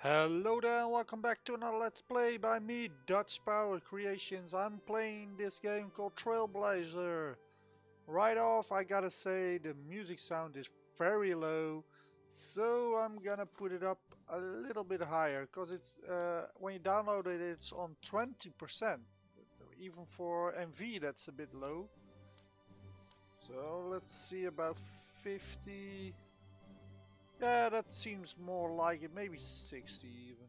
Hello there and welcome back to another Let's Play by me, Dutch Power Creations. I'm playing this game called Trailblazer. Right off I gotta say the music sound is very low, so I'm gonna put it up a little bit higher because it's when you download it it's on 20%. Even for MV that's a bit low. So let's see, about 50. Yeah, that seems more like it, maybe 60 even.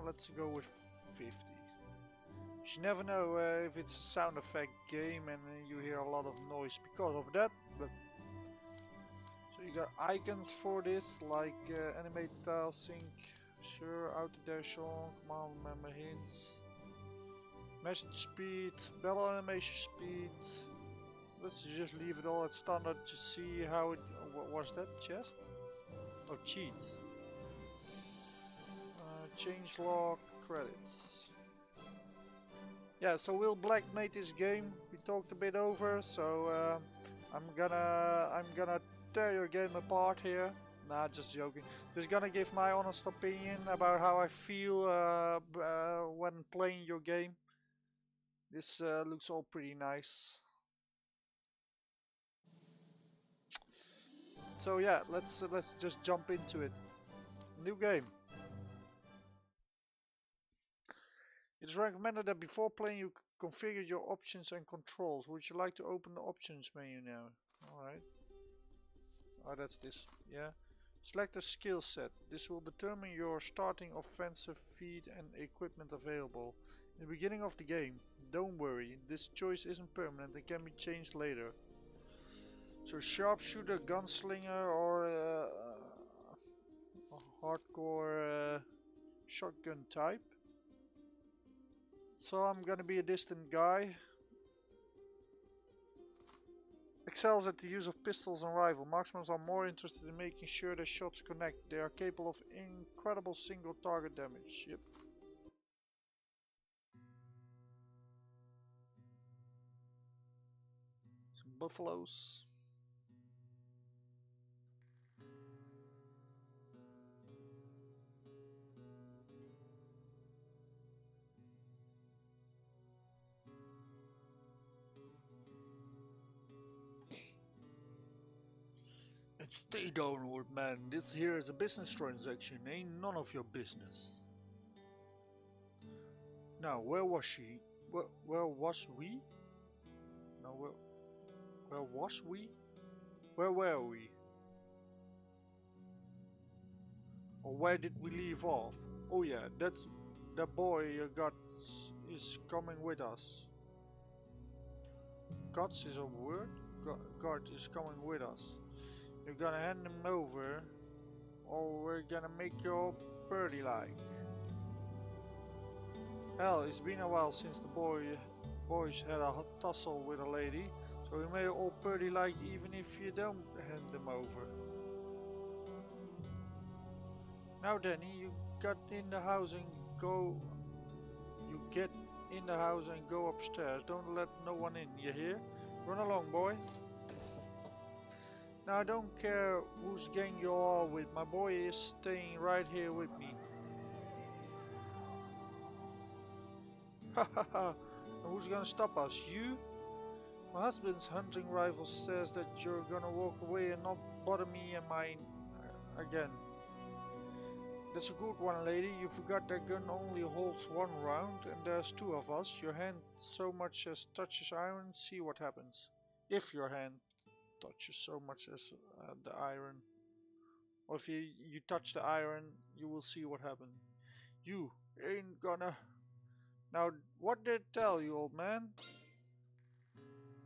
Let's go with 50. You never know if it's a sound effect game and you hear a lot of noise because of that. But so you got icons for this, like animate tile, sync, sure, auto dash on, command remember hints, message speed, battle animation speed. Let's just leave it all at standard to see how it. What was that? Chest? Oh, cheat. Change log credits. Yeah, so Will Black made this game. We talked a bit over, so I'm gonna tear your game apart here. Nah, just joking. Just gonna give my honest opinion about how I feel when playing your game. This looks all pretty nice. So yeah, let's just jump into it. New game. It is recommended that before playing you configure your options and controls. Would you like to open the options menu now? Alright. Oh, that's this. Yeah. Select a skill set. This will determine your starting offensive feat and equipment available in the beginning of the game. Don't worry, this choice isn't permanent and can be changed later. So sharpshooter, gunslinger, or a hardcore shotgun type. So I'm gonna be a distant guy. Excels at the use of pistols and rifle. Marksmen are more interested in making sure their shots connect. They are capable of incredible single target damage. Yep. Some buffaloes. And stay down, old man. This here is a business transaction. Ain't none of your business. Now, where was she? Where was we? No, where was we? Where were we? Or where did we leave off? Oh yeah, that's the boy you got is coming with us. Guts is a word? God is coming with us. You're gonna hand him over, or we're gonna make you all birdie like. Hell, it's been a while since the boys had a hot tussle with a lady, so we may all birdie like even if you don't hand them over. Now Danny, you got in the house and go. You get in the house and go upstairs. Don't let no one in, you hear? Run along, boy. Now I don't care whose gang you are with, my boy is staying right here with me. Ha ha ha, who's gonna stop us, you? My husband's hunting rifle says that you're gonna walk away and not bother me and mine again. That's a good one, lady. You forgot that gun only holds one round and there's two of us. Your hand so much as touches iron, see what happens. If your hand touches so much as the iron. Or if you touch the iron, you will see what happens. You ain't gonna... Now, what did I tell you, old man?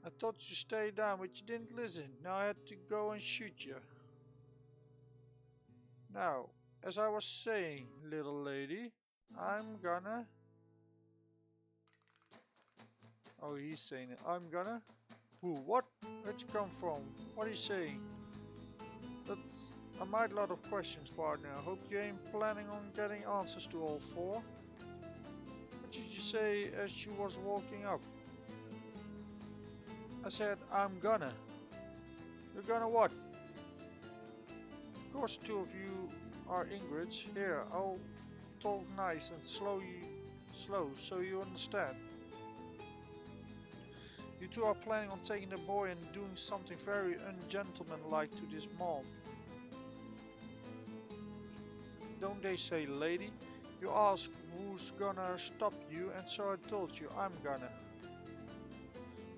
I thought you stayed down, but you didn't listen. Now I had to go and shoot you. Now, as I was saying, little lady, I'm gonna... Oh, he's saying it. I'm gonna... Who? What? Where'd you come from? What are you saying? That's a mighty lot of questions, partner. I hope you ain't planning on getting answers to all four. What did you say as you was walking up? I said, I'm gonna. You're gonna what? Of course, two of you are ingrates. Here, I'll talk nice and slow so you understand. You two are planning on taking the boy and doing something very ungentlemanlike to this mom. Don't they say, lady? You ask who's gonna stop you, and so I told you I'm gonna.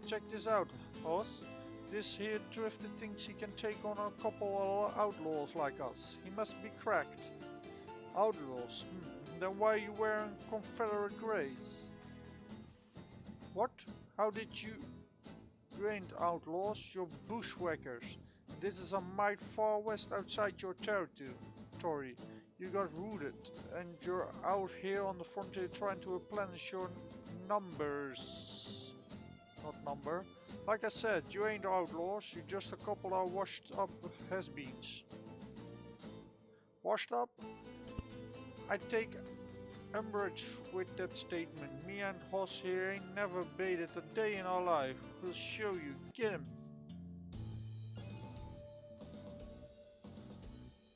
Check this out, Hoss. This here drifter thinks he can take on a couple of outlaws like us. He must be cracked. Outlaws? Then why are you wearing Confederate greys? What? How did you... You ain't outlaws, you're bushwhackers. This is a mite far west outside your territory. You got rooted, and you're out here on the frontier trying to replenish your numbers. Not number. Like I said, you ain't outlaws, you're just a couple of washed up has-beens. Washed up? I take umbrage with that statement. Me and Hoss here ain't never baited a day in our life. We'll show you. Get him.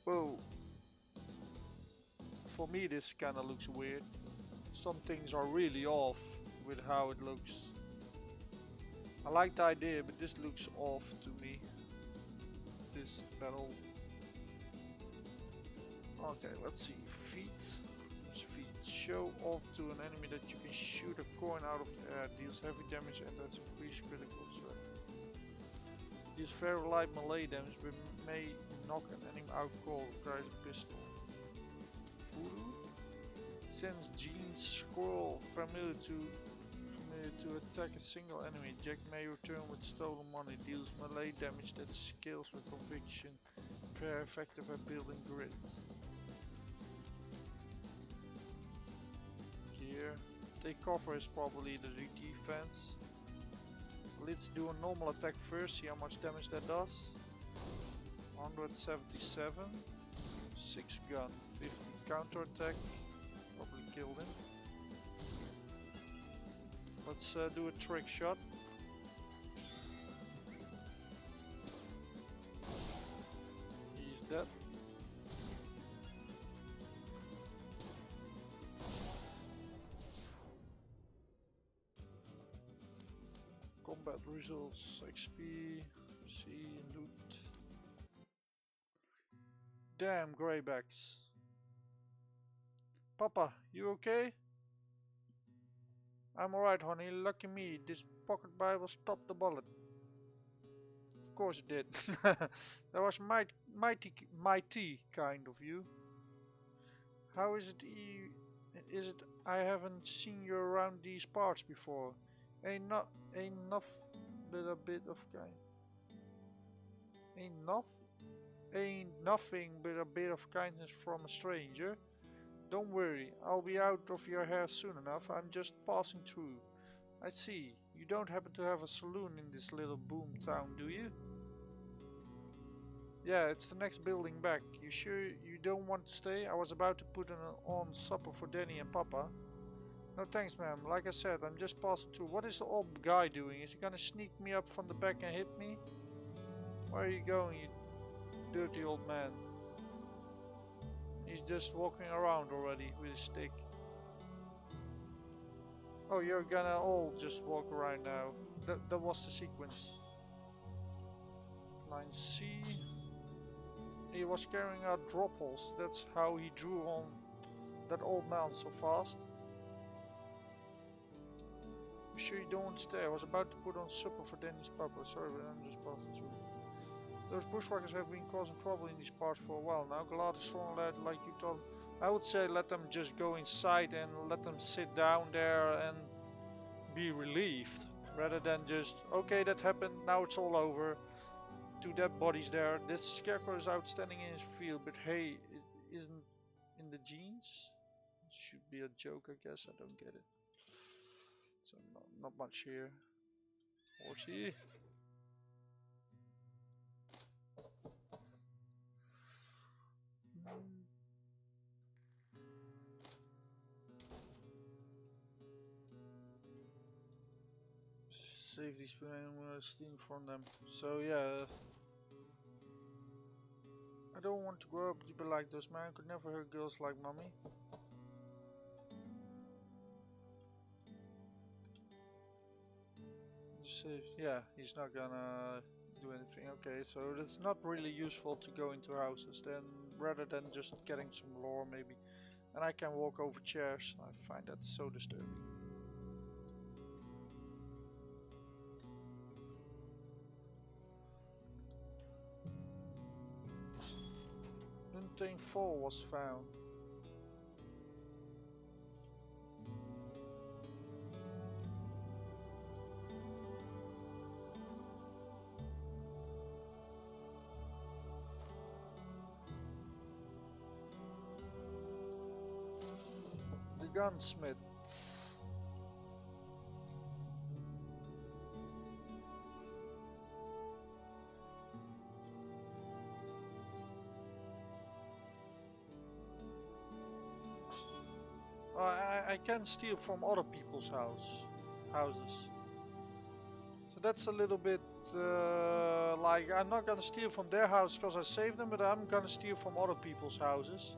Whoa. For me this kinda looks weird. Some things are really off with how it looks. I like the idea, but this looks off to me. This battle. Okay, let's see. Feet. Feet. Show off to an enemy that you can shoot a coin out of the air. Deals heavy damage and that's increased critical threat. Deals very light melee damage but may knock an enemy out cold. Requires a pistol. Voodoo? Sends Jean's scroll familiar to attack a single enemy. Jack may return with stolen money. Deals melee damage that scales with conviction. Very effective at building grids. Gear. Take cover is probably the defense. Let's do a normal attack first, see how much damage that does. 177. 6 gun. 50 counter attack. Probably killed him. Let's do a trick shot. He's dead. Combat results, XP, C, loot. Damn greybacks. Papa, you okay? I'm alright, honey. Lucky me. This pocket Bible stopped the bullet. Of course it did. That was mighty kind of you. How is it? I haven't seen you around these parts before. Ain't but a bit of kind. Ain't nothing but a bit of kindness from a stranger. Don't worry, I'll be out of your hair soon enough. I'm just passing through. I see. You don't happen to have a saloon in this little boom town, do you? Yeah, it's the next building back. You sure you don't want to stay? I was about to put on supper for Danny and Papa. No thanks, ma'am. Like I said, I'm just passing through. What is the old guy doing? Is he gonna sneak me up from the back and hit me? Where are you going, you dirty old man? He's just walking around already with his stick. Oh, you're gonna all just walk around now. That was the sequence. Line C. He was carrying out drop holes. That's how he drew on that old man so fast. Sure you don't want to stay? I was about to put on supper for Danny's papa. Sorry, but I'm just passing through. Those bushwhackers have been causing trouble in these parts for a while now. Glad a strong lad like you told. I would say let them just go inside and let them sit down there and be relieved. Rather than just, okay, that happened, now it's all over. 2 dead bodies there. This scarecrow is outstanding in his field, but hey, it isn't in the genes? It should be a joke, I guess. I don't get it. So not much here. Horsey. Save these steam from them. So yeah, don't want to grow up to be like those men. Could never hurt girls like mommy. Yeah, he's not gonna do anything. Okay, so it's not really useful to go into houses then, rather than just getting some lore maybe. And I can walk over chairs. I find that so disturbing. Hunting Fall was found. The gunsmith. I can steal from other people's houses. So that's a little bit like I'm not gonna steal from their house because I saved them, but I'm gonna steal from other people's houses.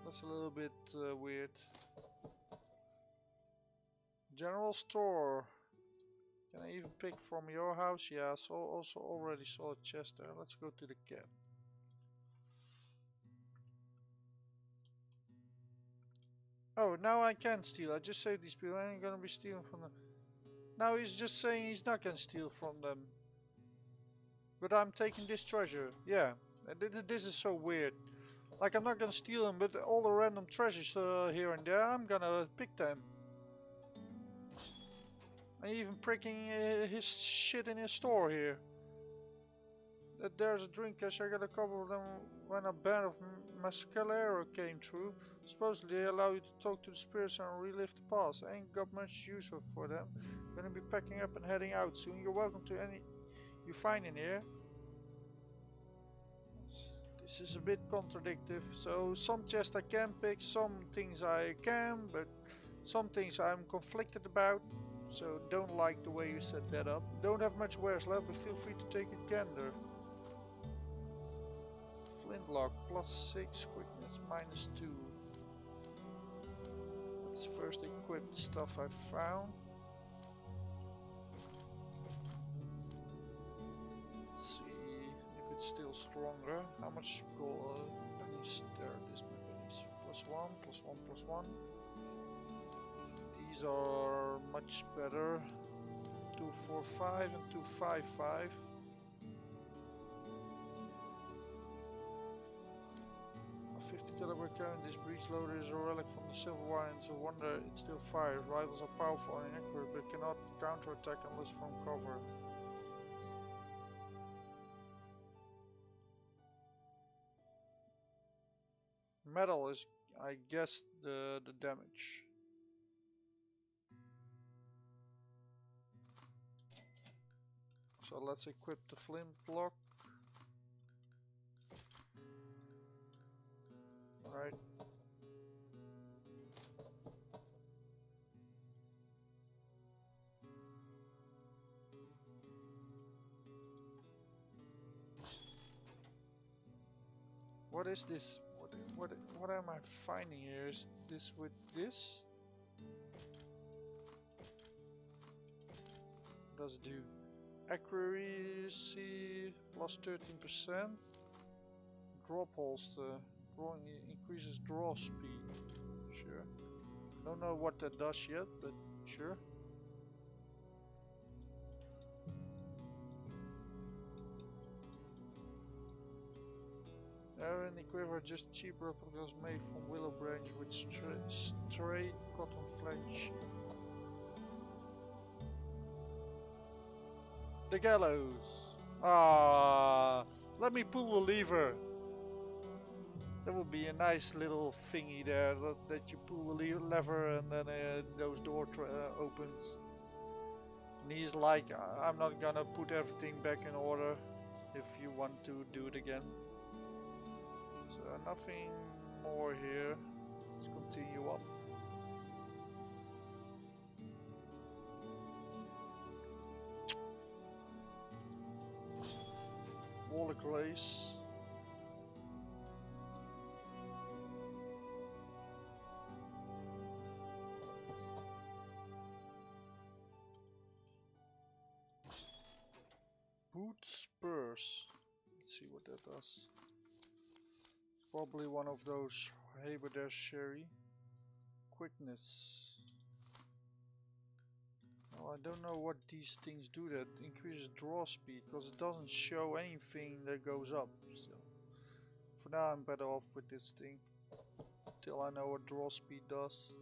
That's a little bit weird. General store. Can I even pick from your house? Yeah, so also already saw a chest there. Let's go to the cat. Oh, now I can steal. I just saved these people. I ain't gonna be stealing from them. Now he's just saying he's not gonna steal from them. But I'm taking this treasure. Yeah, this is so weird. Like I'm not gonna steal them, but all the random treasures here and there, I'm gonna pick them. I'm even pricking his shit in his store here. There's a drink cache. I got a couple of them when a band of Mascalero came through. Supposedly they allow you to talk to the spirits and relive the past. I ain't got much use for them. Gonna be packing up and heading out soon. You're welcome to any you find in here. This is a bit contradictory. So some chests I can pick, some things I can, but some things I'm conflicted about. So don't like the way you set that up. Don't have much wares left, but feel free to take a gander. Flintlock +6, quickness -2. Let's first equip the stuff I found. Let's see if it's still stronger. How much gold banished there? This banished +1, +1, +1. These are much better. 245 and 255. A 50 caliber cannon. This breech loader is a relic from the Civil War, and it's a wonder it still fires. Rifles are powerful and accurate, but cannot counterattack unless from cover. Metal is, I guess, the damage. So let's equip the flintlock. Alright. What is this? What am I finding here? Is this with this? What does it do? Accuracy +13%. Drop holster. Drawing increases draw speed. Sure. Don't know what that does yet, but sure. Iron equivalent are just cheap replicas made from willow branch with straight cotton flange. The gallows. Ah, let me pull the lever. That would be a nice little thingy there that you pull the lever and then those door opens. And he's like, I'm not gonna put everything back in order if you want to do it again. So nothing more here. Let's continue up. alcoholic glaze. Boot spurs. Let's see what that does. Probably one of those haberdashery. Quickness. Well, I don't know what these things do that increases draw speed, because it doesn't show anything that goes up. So for now I'm better off with this thing till I know what draw speed does.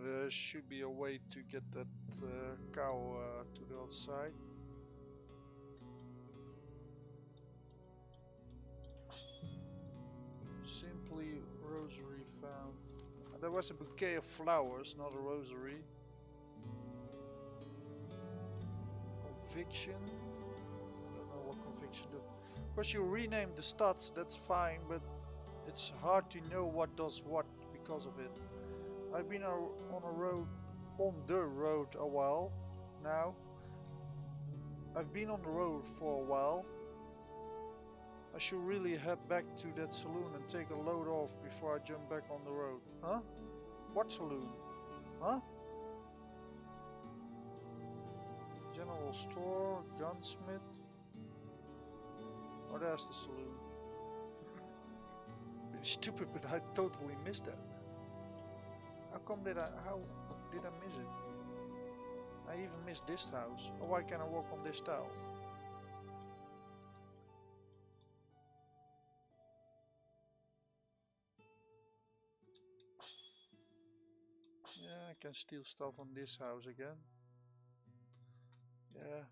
There should be a way to get that cow to the other side. Simply rosary found. There was a bouquet of flowers, not a rosary. Conviction. I don't know what conviction does. Of course, you renamed the stats, that's fine, but it's hard to know what does what because of it. I've been on the road a while now. I've been on the road for a while. I should really head back to that saloon and take a load off before I jump back on the road. Huh? What saloon? Huh? General store, gunsmith. Oh, there's the saloon. Stupid, but I totally missed that. How did I miss it? I even missed this house. Oh, why can't I walk on this tile? Yeah, I can steal stuff on this house again. Yeah.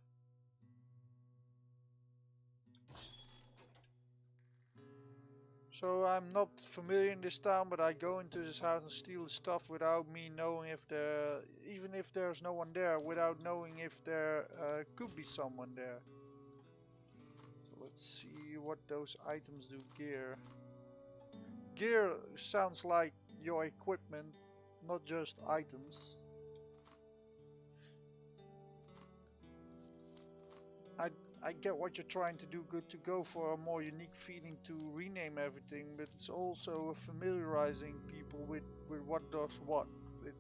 So I'm not familiar in this town, but I go into this house and steal the stuff without me knowing if there, even if there's no one there, without knowing if there could be someone there. So let's see what those items do. Gear. Gear sounds like your equipment, not just items. I get what you're trying to do, good to go for a more unique feeling to rename everything, but it's also familiarizing people with what does what, with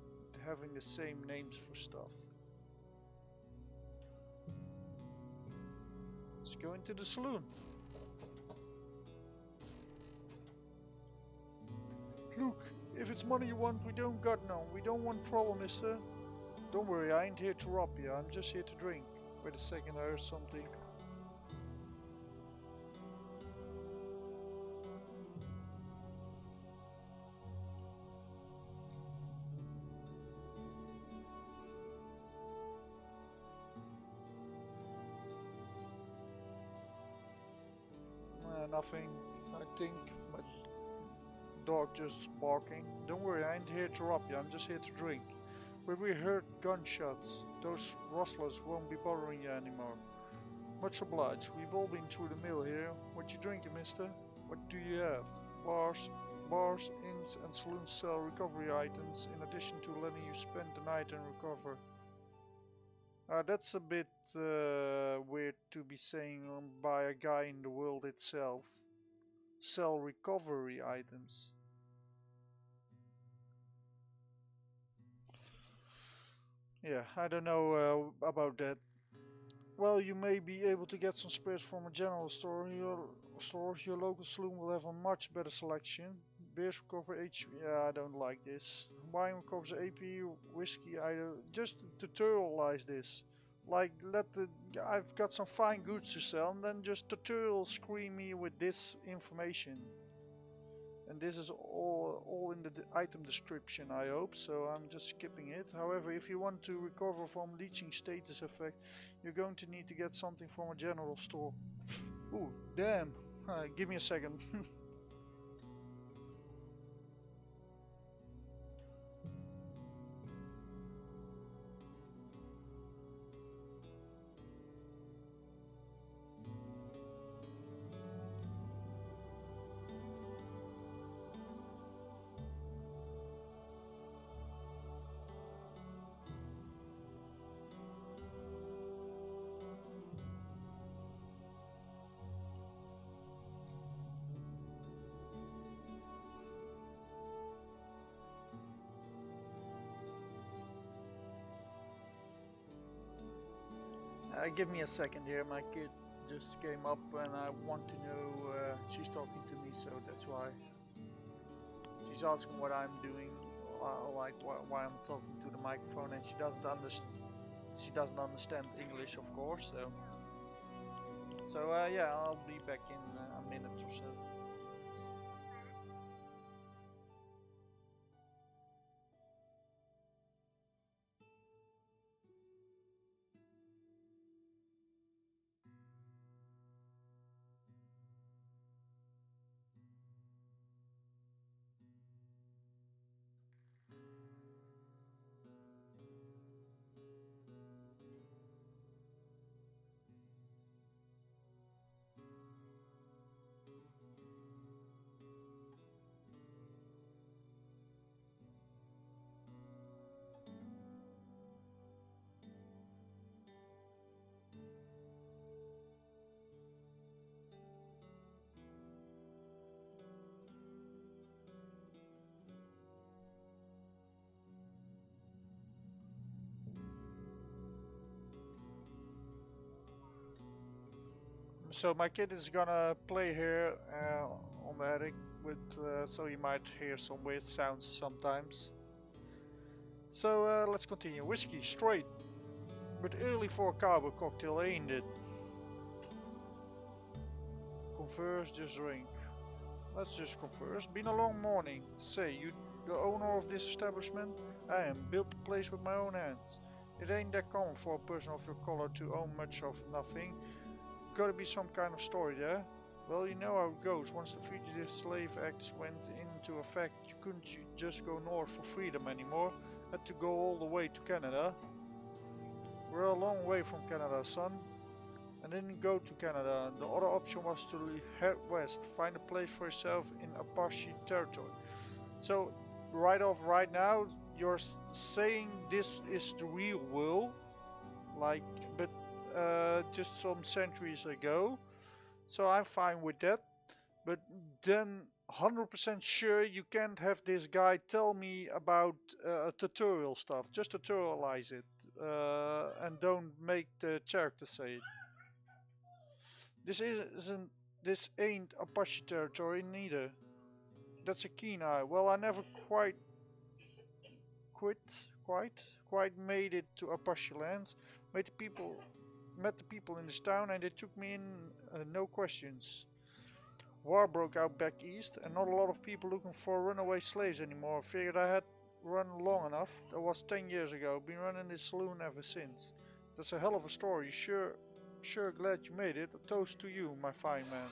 having the same names for stuff. Let's go into the saloon. Look, if it's money you want, we don't got none. We don't want trouble, mister. Don't worry, I ain't here to rob you, I'm just here to drink. Wait a second, I heard something. Nothing, I think. My dog just barking. Don't worry, I ain't here to rob you, I'm just here to drink. When we heard gunshots, those rustlers won't be bothering you anymore. Much obliged. We've all been through the mill here. What you drinking, mister? What do you have? Bars, inns and saloons sell recovery items in addition to letting you spend the night and recover. That's a bit weird to be saying by a guy in the world itself. Sell recovery items. Yeah, I don't know about that. Well, you may be able to get some spares from a general store. Your local saloon will have a much better selection. Beers recover HP. Yeah, I don't like this. Wine recovers AP, whiskey. Just tutorialize this. Like, I've got some fine goods to sell, and then just tutorial screen me with this information. And this is all in the item description, I hope, so I'm just skipping it. However, if you want to recover from leeching status effect, you're going to need to get something from a general store. Ooh, damn. Give me a second. Give me a second here. My kid just came up and I want to know. She's talking to me, so that's why. She's asking what I'm doing, like why I'm talking to the microphone, and she doesn't understand. She doesn't understand English, of course. So yeah, I'll be back in a minute or so. So my kid is gonna play here on the attic with, so you might hear some weird sounds sometimes. So let's continue. Whiskey, straight, but early for a cowboy cocktail, ain't it? Converse, just drink. Let's just converse. Been a long morning. Say, you the owner of this establishment? I am. Built the place with my own hands. It ain't that common for a person of your color to own much of nothing. Gotta be some kind of story there. Well, you know how it goes. Once the Fugitive Slave Act went into effect, you couldn't just go north for freedom anymore. Had to go all the way to Canada. We're a long way from Canada, son. I didn't go to Canada. The other option was to head west, find a place for yourself in Apache territory. So, right off right now, you're saying this is the real world, like, but just some centuries ago. So I'm fine with that. But then 100% sure you can't have this guy tell me about tutorial stuff. Just tutorialize it. And don't make the character say it. This ain't Apache territory neither. That's a keen eye. Well, I never quite made it to Apache lands. Met the people in this town, and they took me in, no questions. War broke out back east, and not a lot of people looking for runaway slaves anymore. Figured I had run long enough. That was 10 years ago. Been running this saloon ever since. That's a hell of a story. Sure glad you made it. A toast to you, my fine man.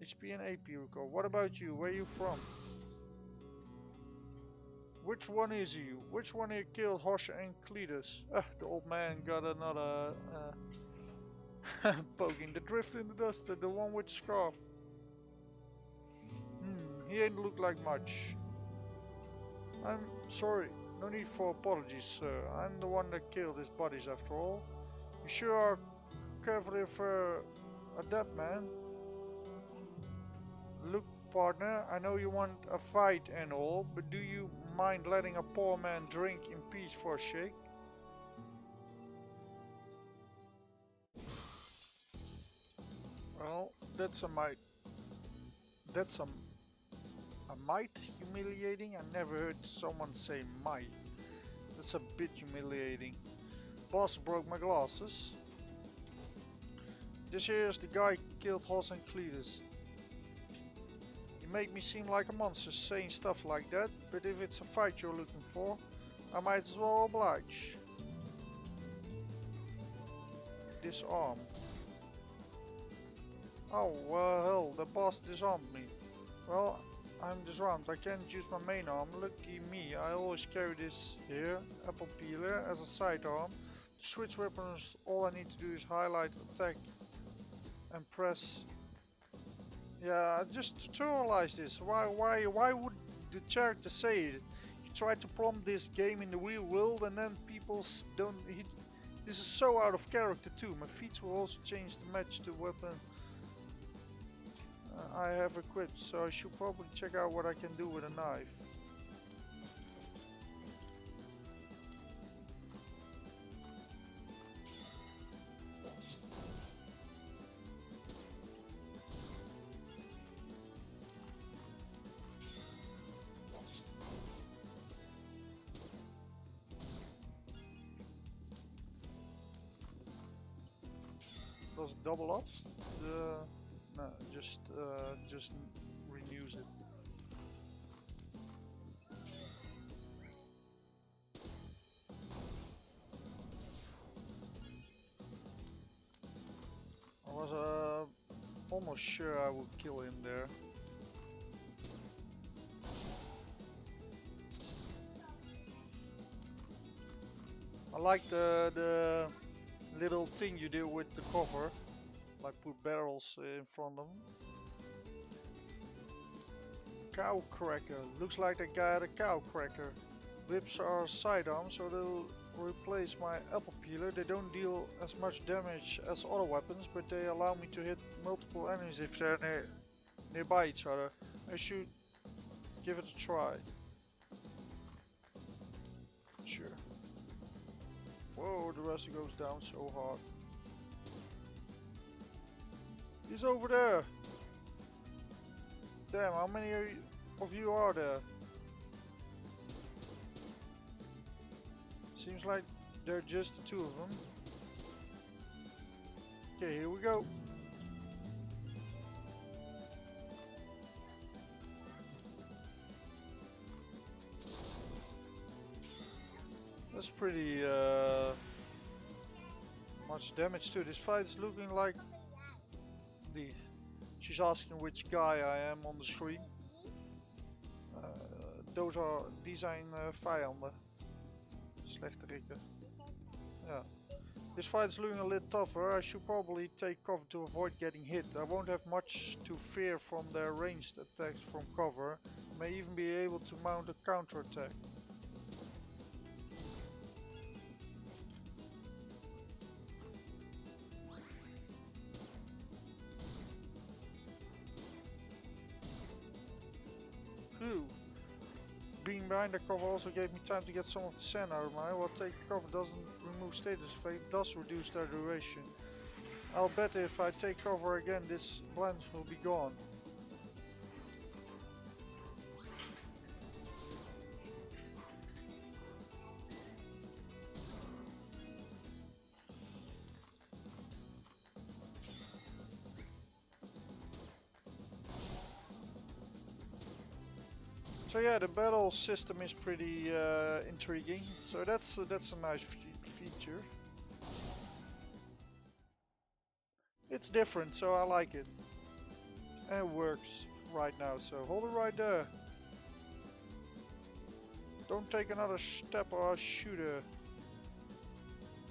HP and AP record. What about you? Where you from? Which one is you? Which one here killed Hosha and Cletus? The old man got another poking the drift in the dust, the one with the scarf. He ain't look like much. I'm sorry, no need for apologies, sir. I'm the one that killed his bodies after all. You sure are carefully for a dead man. Look, partner, I know you want a fight and all, but do you mind letting a poor man drink in peace for a shake? Well, that's a mite. That's a mite humiliating? I never heard someone say mite. That's a bit humiliating. Boss broke my glasses. This here is the guy who killed Hoss and Cletus. You make me seem like a monster saying stuff like that, but if it's a fight you're looking for, I might as well oblige. Disarm. Oh, well, hell, the boss disarmed me. Well, I'm disarmed. I can't use my main arm. Lucky me, I always carry this here, apple peeler, as a sidearm. To switch weapons, all I need to do is highlight attack and press. Yeah, just tutorialize this. Why would the character say it? You try to prompt this game in the real world and then people don't. This is so out of character too. My feats will also change to match the weapon I have equipped, so I should probably check out what I can do with a knife. does it double up? No, just renews it. I was almost sure I would kill him there. I like the little thing you do with the cover, like put barrels in front of them. Cow cracker. Looks like the guy had a cow cracker. Whips are sidearms, so they'll replace my apple peeler. They don't deal as much damage as other weapons, but they allow me to hit multiple enemies if they're nearby each other. I should give it a try. Sure. Whoa, the rest goes down so hard. He's over there. Damn, how many of you are there? Seems like they're just the two of them. Okay, here we go. That's pretty much damage too. This fight is looking like she's asking which guy I am on the screen. Die zijn vijanden. Slechterikken. Yeah. This fight is looking a little tougher. I should probably take cover to avoid getting hit. I won't have much to fear from their ranged attacks from cover. May even be able to mount a counterattack. Phew. Being behind the cover also gave me time to get some of the sand out of my eye. While taking cover doesn't remove status effect, it does reduce their duration. I'll bet if I take cover again, this blindness will be gone. So yeah, the battle system is pretty intriguing. So that's a nice feature. It's different, so I like it. And it works right now, so hold it right there. Don't take another step or I'll shoot her.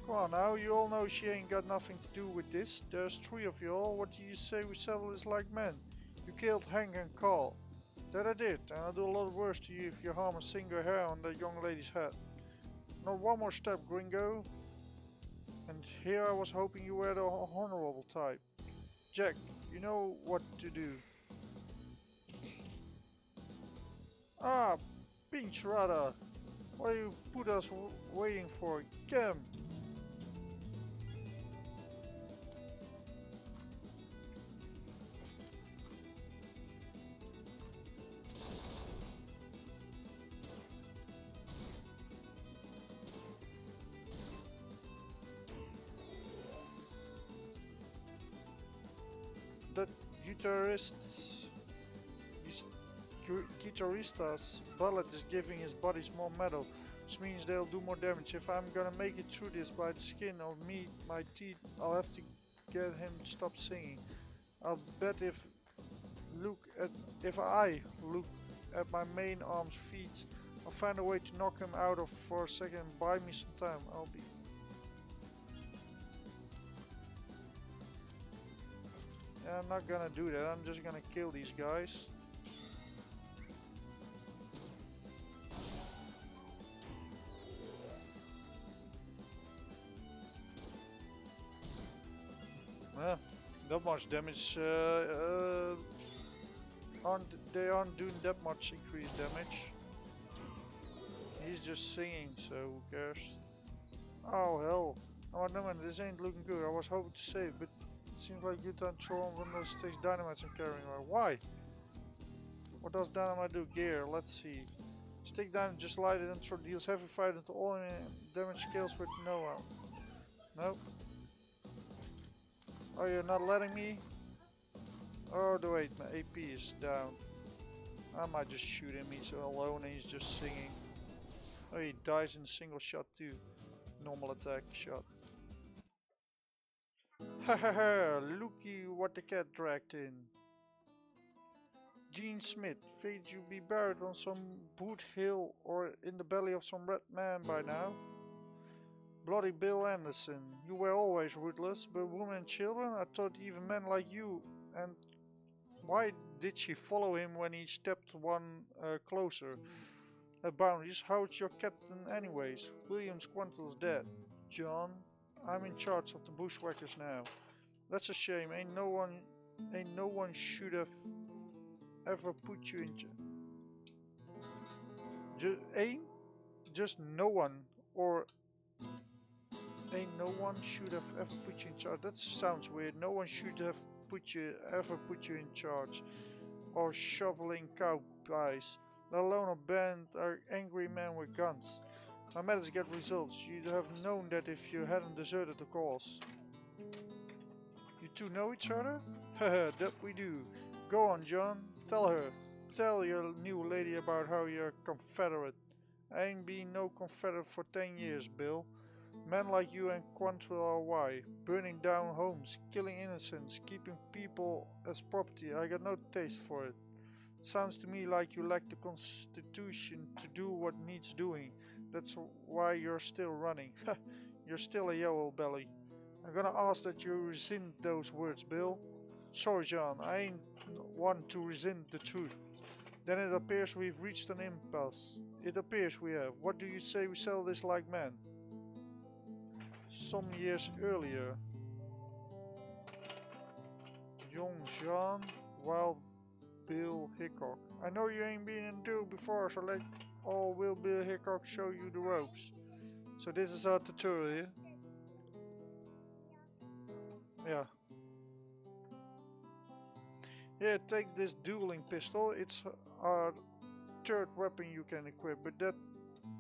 Come on now, you all know she ain't got nothing to do with this. There's 3 of you all. What do you say we settle this like men? You killed Hank and Carl. That I did, and I'll do a lot worse to you if you harm a single hair on that young lady's head. Not one more step, gringo. And here I was hoping you were the honorable type. Jack, you know what to do. Ah, pinch rada. What do you put us waiting for? Get him. That guitarista's bullet is giving his bodies more metal, which means they'll do more damage. If I'm gonna make it through this by the skin of my teeth, I'll have to get him to stop singing. I'll bet if I look at my main arm's feet, I'll find a way to knock him out of for a second and buy me some time. I'm not gonna do that, I'm just gonna kill these guys. Yeah, not much damage. They aren't doing that much increased damage. He's just singing, so who cares? Oh hell. Oh no man, this ain't looking good. I was hoping to save, but seems like good time to throw on one of those 6 dynamites I'm carrying around. Why? What does dynamite do? Gear, let's see. Stick dynamite just light it and throw deals heavy fire into all damage scales with no one. Nope. Oh, you're not letting me? Oh, wait, my AP is down. I might just shoot him, he's alone and he's just singing. Oh, he dies in a single shot too. Normal attack shot. Hahaha, looky what the cat dragged in. Gene Smith, fate you be buried on some boot hill or in the belly of some red man by now. Bloody Bill Anderson, you were always ruthless, but women and children, I thought even men like you. And why did she follow him when he stepped one closer? At boundaries, how's your captain anyways? William Squantel's dead. John, I'm in charge of the bushwhackers now. That's a shame, ain't no one should have ever put you in just no one, or ain't no one should have ever put you in charge. That sounds weird. No one should have ever put you in charge. Or shoveling cowboys, let alone a band of angry men with guns. My methods get results. You'd have known that if you hadn't deserted the cause. You two know each other? Haha, that we do. Go on, John. Tell her. Tell your new lady about how you're a Confederate. I ain't been no Confederate for 10 years, Bill. Men like you and Quantrill are why. Burning down homes, killing innocents, keeping people as property. I got no taste for it. Sounds to me like you lack the constitution to do what needs doing. That's why you're still running. You're still a yellow belly. I'm gonna ask that you rescind those words, Bill. Sorry, John, I ain't one to rescind the truth. Then it appears we've reached an impasse. It appears we have. What do you say we sell this like men? Some years earlier. Young John, Wild Bill Hickok. I know you ain't been in a duel before, so let all Will Bill Hickok show you the ropes. So this is our tutorial here. Yeah. Yeah, take this dueling pistol. It's our third weapon you can equip, but that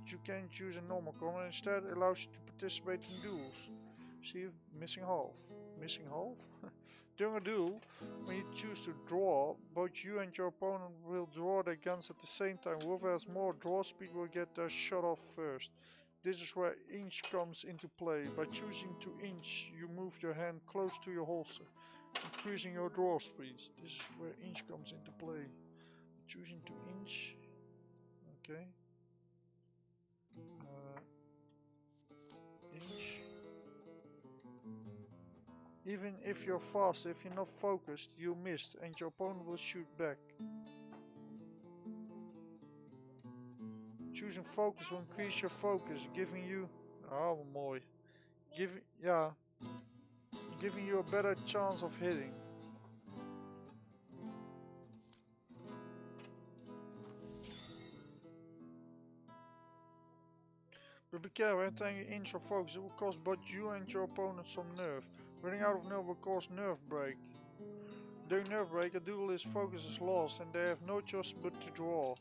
you can't use in normal combat. Instead, it allows you to participate in duels. See, missing half. Missing half? During a duel, when you choose to draw, both you and your opponent will draw their guns at the same time. Whoever has more draw speed will get their shot off first. This is where inch comes into play. By choosing to inch, you move your hand close to your holster, increasing your draw speeds. This is where inch comes into play. Choosing to inch. Okay. Inch. Even if you're fast, if you're not focused, you missed and your opponent will shoot back. Choosing focus will increase your focus, giving you... Oh, mooi. Giving you a better chance of hitting. But be careful, anytime you inch or focus, it will cost both you and your opponent some nerve. Running out of nerve will cause nerve break. During nerve break, a duelist's focus is lost and they have no choice but to draw.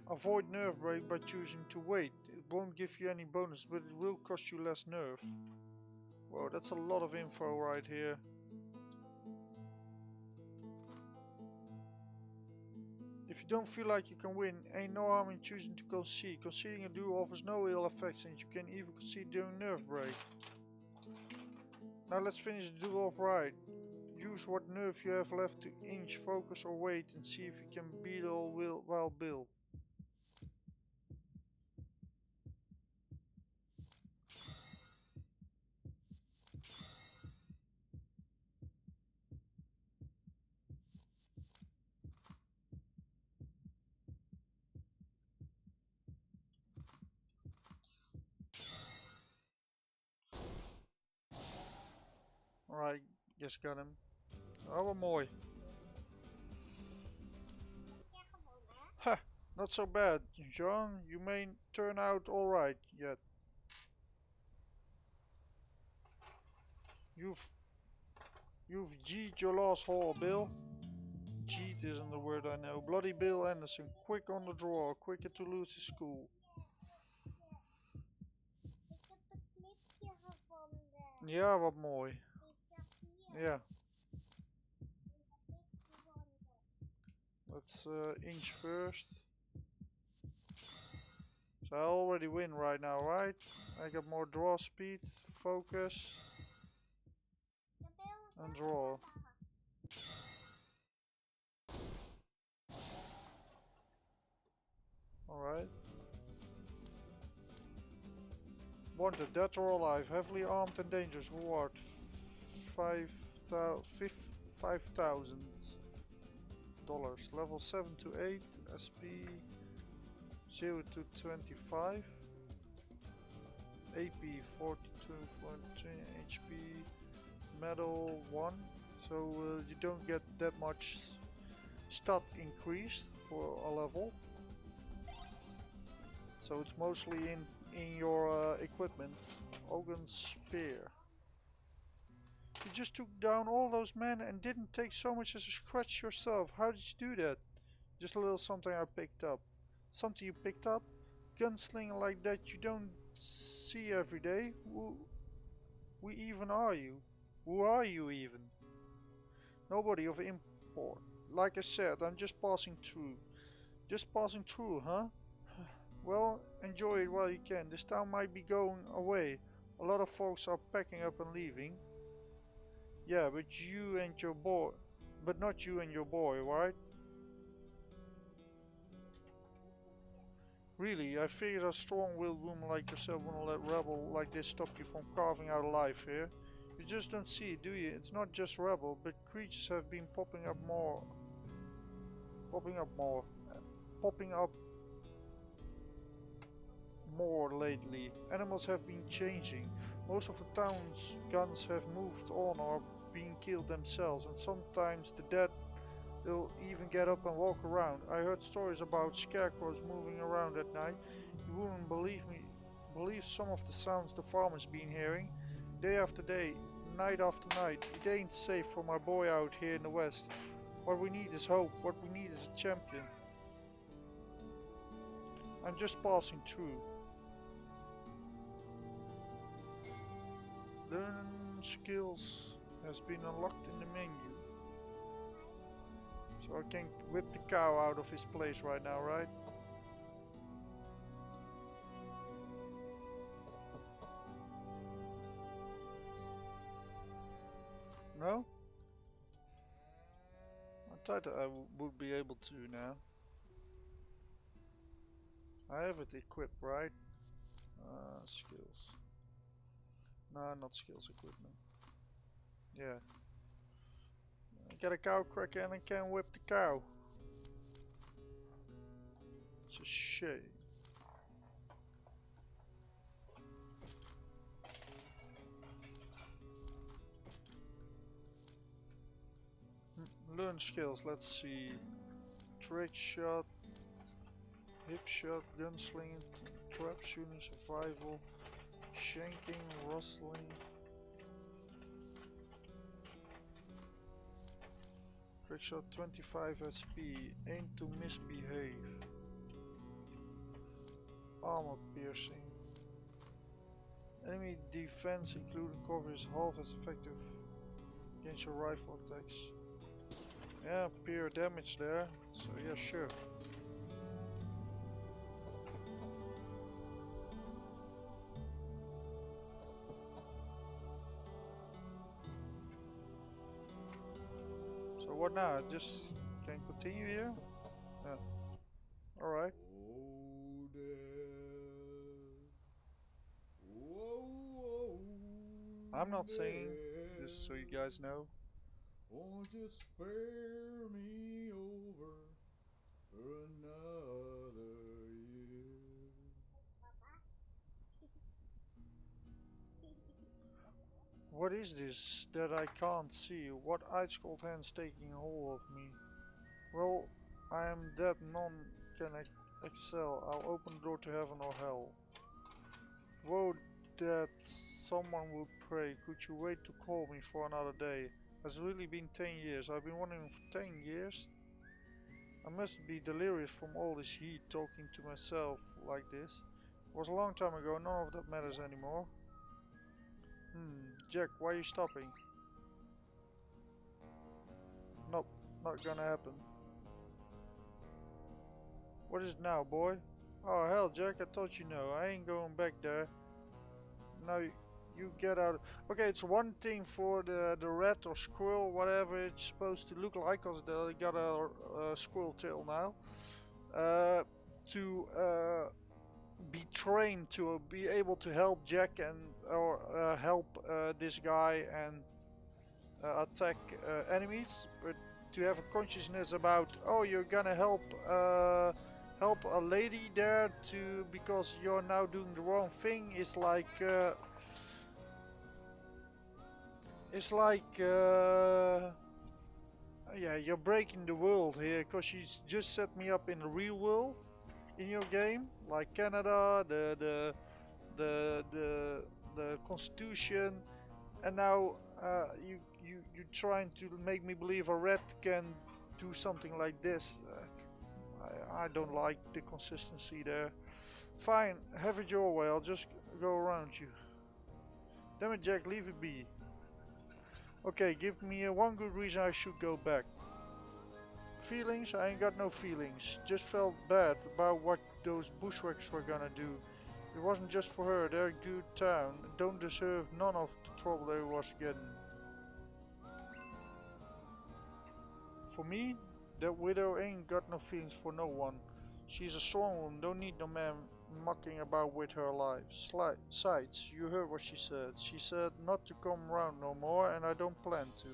Avoid nerve break by choosing to wait. It won't give you any bonus, but it will cost you less nerve. Whoa, that's a lot of info right here. If you don't feel like you can win, ain't no harm in choosing to concede. Conceding a duel offers no ill effects and you can even concede during nerve break. Now let's finish the duel off right. Use what nerve you have left to inch, focus or wait and see if you can beat Wild Bill. Alright, guess got him. Oh mooi. Ha! Not so bad, John. You may turn out alright yet. You've G'd your last haul, Bill. Cheat isn't the word I know. Bloody Bill Anderson, quick on the draw, quicker to lose his school. Ja, wat mooi. Yeah. Let's inch first. So I already win right now, right? I got more draw speed, focus, and draw. Alright. Wanted, dead or alive, heavily armed and dangerous. Reward 5,000 dollars. Level 7 to 8. SP 0 to 25. AP 42, 43 HP. Medal 1. So you don't get that much stat increased for a level. So it's mostly in your equipment. Ogun's spear. You just took down all those men and didn't take so much as a scratch yourself. How did you do that? Just a little something I picked up. Something you picked up? Gunslinger like that you don't see every day? Who even are you? Who are you even? Nobody of import. Like I said, I'm just passing through. Just passing through, huh? Well, enjoy it while you can. This town might be going away. A lot of folks are packing up and leaving. Yeah, but you and your boy. But not you and your boy, right? Really, I figured a strong-willed woman like yourself wouldn't let rebel like this stop you from carving out a life here. You just don't see it, do you? It's not just rebel, but creatures have been popping up more. Popping up more lately. Animals have been changing. Most of the town's guns have moved on or been killed themselves, and sometimes the dead will even get up and walk around. I heard stories about scarecrows moving around at night. You wouldn't believe some of the sounds the farmers been hearing. Day after day, night after night. It ain't safe for my boy out here in the west. What we need is hope. What we need is a champion. I'm just passing through. Learn skills has been unlocked in the menu. So I can whip the cow out of his place right now, right? No? I thought I would be able to now. I have it equipped, right? Skills. No, not skills, equipment. Yeah. I got a cow cracker and I can whip the cow. It's a shame. Learn skills, let's see. Trick shot, hip shot, gunslinging, trap shooting, survival, shanking, rustling. Trick shot 25 SP, aim to misbehave. Armor piercing. Enemy defense including cover is half as effective against your rifle attacks. Yeah, pure damage there, so yeah, sure. So what now? Just can continue here? Yeah. Alright. I'm not singing, just so you guys know. Won't you spare me over for another year? What is this that I can't see? What ice cold hand's taking hold of me? Well, I am dead, none can excel. I'll open the door to heaven or hell. Woe that someone would pray. Could you wait to call me for another day? It's really been 10 years. I've been wondering for 10 years. I must be delirious from all this heat talking to myself like this. It was a long time ago, none of that matters anymore. Jack, why are you stopping? Not gonna happen. What is it now, boy? Oh hell, Jack, I thought you know. I ain't going back there. Now you get out. Okay, it's one thing for the rat or squirrel, whatever it's supposed to look like, cause they got a squirrel tail now. To be trained to be able to help Jack and or help this guy and attack enemies, but to have a consciousness about, oh, you're gonna help a lady there to because you're now doing the wrong thing is like yeah, you're breaking the world here because you just set me up in the real world in your game, like Canada, the Constitution, and now you trying to make me believe a rat can do something like this. I don't like the consistency there. Fine, have it your way. I'll just go around you. Damn it, Jack, leave it be. Okay, give me one good reason I should go back. Feelings? I ain't got no feelings. Just felt bad about what those bushwhackers were gonna do. It wasn't just for her. They're a good town. Don't deserve none of the trouble they was getting. For me, that widow ain't got no feelings for no one. She's a strong woman. Don't need no man mucking about with her life. Sides, you heard what she said. She said not to come round no more, and I don't plan to.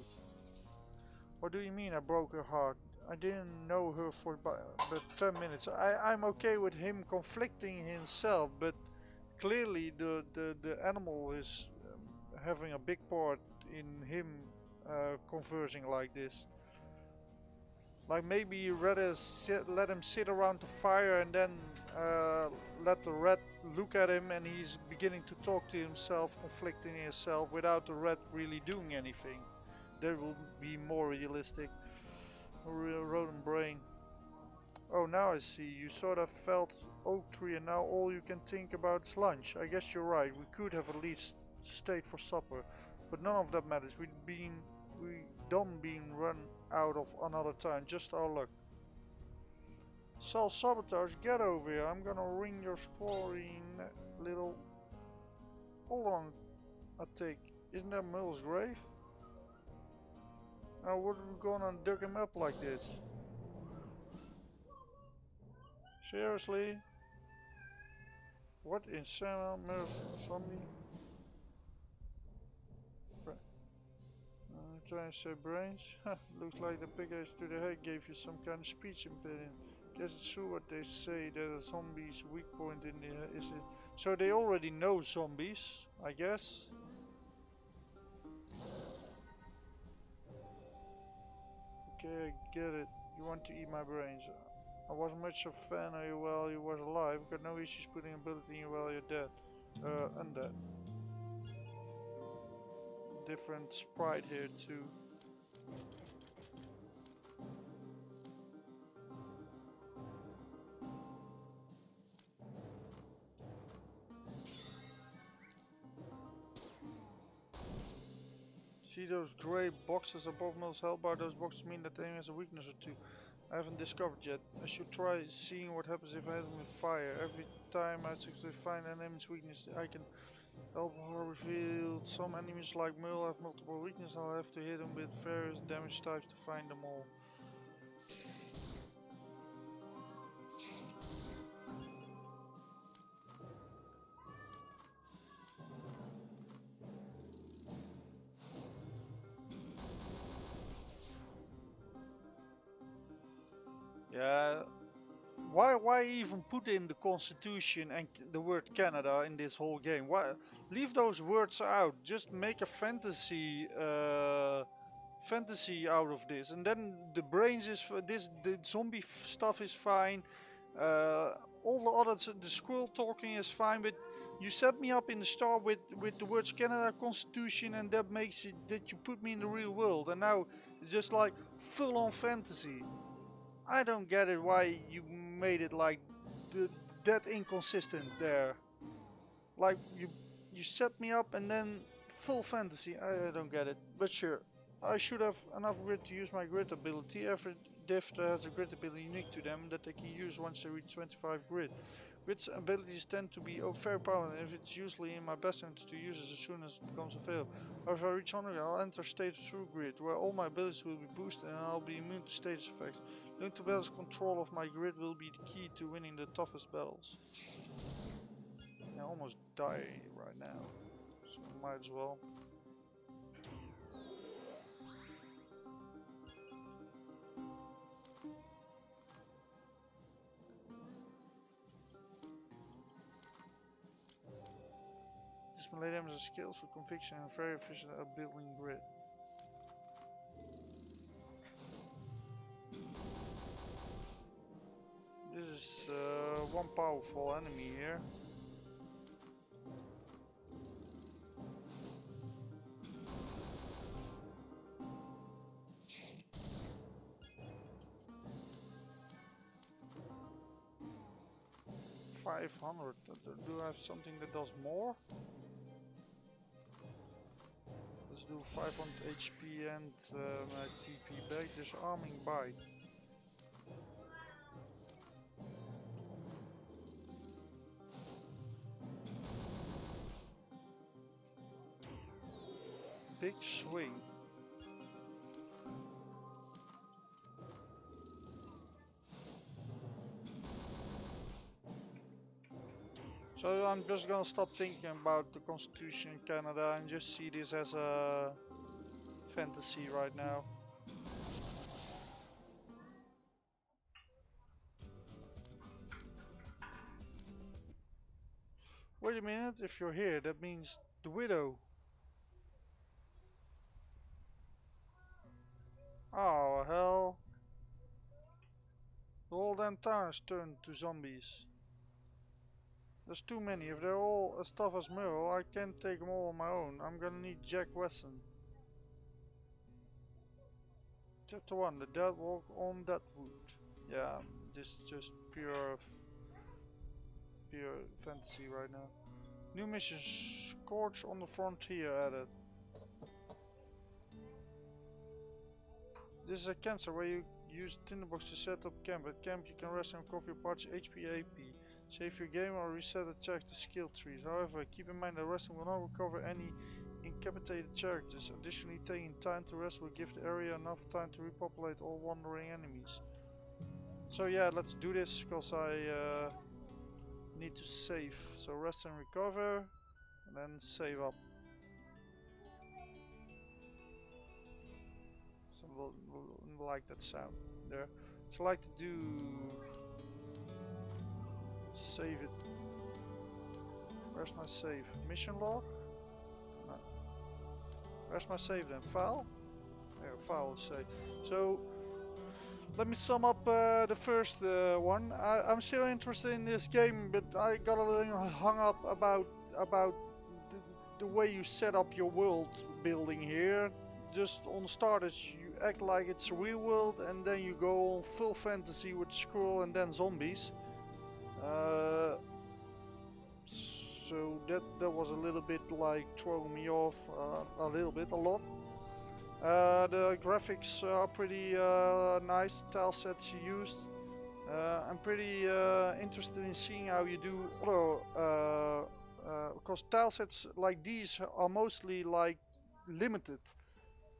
What do you mean I broke her heart? I didn't know her for but 10 minutes. I'm okay with him conflicting himself, but clearly the animal is having a big part in him conversing like this. Like maybe you rather let him sit around the fire and then let the rat look at him and he's beginning to talk to himself, conflicting himself without the rat really doing anything. That will be more realistic. Rodent brain. Oh, now I see. You sort of felt oak tree and now all you can think about is lunch. I guess you're right. We could have at least stayed for supper. But none of that matters. We done being run out of another time. Just our luck. Self-sabotage, get over here. I'm gonna ring your scrolling little... Hold on. I take. Isn't that Mill's grave? Now what are we gonna dig him up like this? Seriously? What in Samuel Mills zombie? Trying to say brains? Looks like the big ass to the head gave you some kind of speech impediment. Guess it's true what they say that a zombie's weak point in the head is it. So they already know zombies, I guess. Okay, I get it. You want to eat my brains. I wasn't much of a fan of you while you was alive. Got no issues putting ability in you while you're dead. Undead. Different sprite here too. See those grey boxes above Mill's hellbar? Those boxes mean that the enemy has a weakness or two. I haven't discovered yet. I should try seeing what happens if I hit them with fire. Every time I successfully find an enemy's weakness, I can help her reveal. Some enemies like Mill have multiple weaknesses. I'll have to hit them with various damage types to find them all. Yeah. Why even put in the Constitution and the word Canada in this whole game? Why leave those words out? Just make a fantasy out of this, and then the brains is for this. The zombie stuff is fine. All the other the squirrel talking is fine, but you set me up in the start with the words Canada Constitution, and that makes it that you put me in the real world, and now it's just like full on fantasy. I don't get it why you made it like that inconsistent there. Like you set me up and then full fantasy. I don't get it, but sure. I should have enough grit to use my grit ability. Every div has a grit ability unique to them that they can use once they reach 25 grit. Grit's abilities tend to be very powerful, and it's usually in my best interest to use it as soon as it becomes available. However, if I reach 100, I'll enter state of true grit, where all my abilities will be boosted and I'll be immune to status effects. Learning to balance control of my grit will be the key to winning the toughest battles. I almost die right now, so might as well. This melee damage has skills for conviction and very efficient at building grit. This is one powerful enemy here. $500. Do I have something that does more? Let's do 500 HP and my TP back. Disarming bite. Big swing. So I'm just gonna stop thinking about the Constitution in Canada and just see this as a fantasy right now. Wait a minute, if you're here, that means the widow. Oh hell. The whole damn town has turned to zombies. There's too many. If they're all as tough as Merle, I can't take them all on my own. I'm gonna need Jack Wesson. Chapter 1, the dead walk on that wood. Yeah, this is just pure fantasy right now. New mission, Scorch on the Frontier added. This is a campsite where you use tinderbox to set up camp. At camp you can rest and recover your parts HP AP. Save your game or reset or check the skill trees. However, keep in mind that resting will not recover any incapacitated characters. Additionally, taking time to rest will give the area enough time to repopulate all wandering enemies. So yeah, let's do this because I need to save. So rest and recover, and then save up. Some will like that sound there. So I like to do save it. Where's my save? Mission log? No. Where's my save then? File? There, file is saved. So let me sum up the first one. I'm still interested in this game, but I got a little hung up about the way you set up your world building here. Just on starters, you act like it's a real world, and then you go on full fantasy with squirrel and then zombies. So that was a little bit like throwing me off a lot. The graphics are pretty nice, the tile sets you used. I'm pretty interested in seeing how you do other, because tile sets like these are mostly like limited,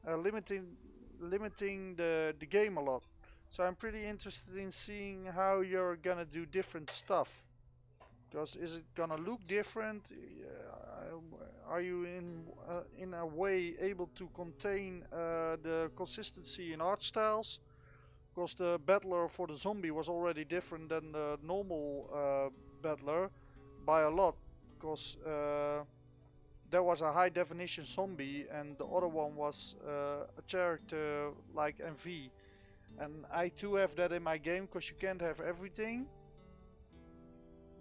limiting the game a lot. So I'm pretty interested in seeing how you're gonna do different stuff. Because is it gonna look different? Are you in a way able to contain the consistency in art styles? Because the battler for the zombie was already different than the normal battler by a lot. Because there was a high definition zombie and the other one was a character like MV. And I too have that in my game because you can't have everything.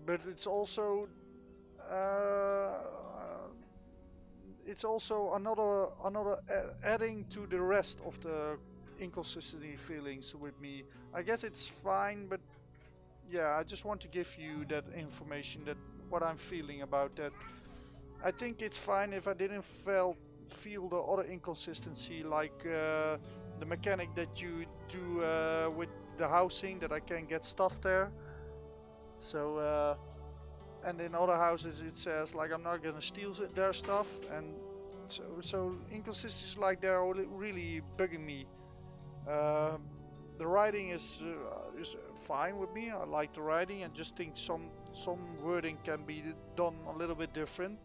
But it's also another adding to the rest of the inconsistency feelings with me. I guess it's fine, but yeah, I just want to give you that information, that what I'm feeling about that. I think it's fine if I didn't felt feel the other inconsistency, like the mechanic that you do with the housing, that I can get stuff there. So and in other houses it says like I'm not gonna steal their stuff, and so inconsistencies like that are really bugging me. Uh, the writing is fine with me. I like the writing, and just think some wording can be done a little bit different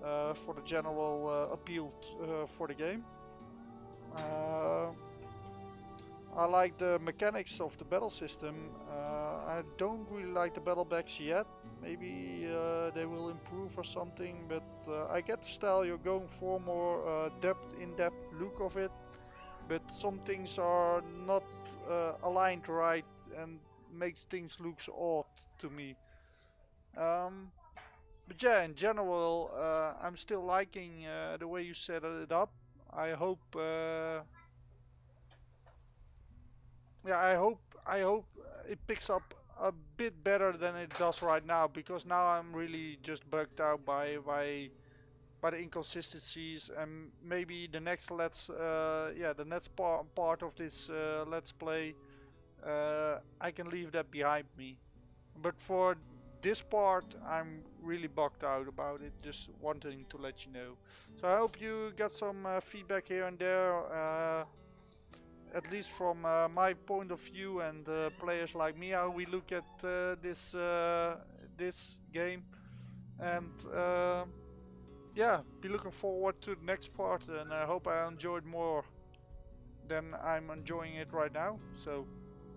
for the general appeal for the game. I like the mechanics of the battle system. I don't really like the battle backs yet. Maybe they will improve or something, but I get the style you're going for, more in-depth look of it. But some things are not aligned right and makes things look odd to me. Um, but yeah, in general, I'm still liking the way you set it up. I hope yeah, I hope it picks up a bit better than it does right now, because now I'm really just bugged out by the inconsistencies, and maybe the next the next part of this let's play, I can leave that behind me. But for this part, I'm really bugged out about it. Just wanting to let you know. So I hope you got some feedback here and there. At least from my point of view, and players like me, how we look at this game, and yeah, be looking forward to the next part, and I hope I enjoyed more than I'm enjoying it right now. So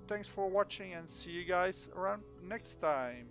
thanks for watching, and see you guys around next time.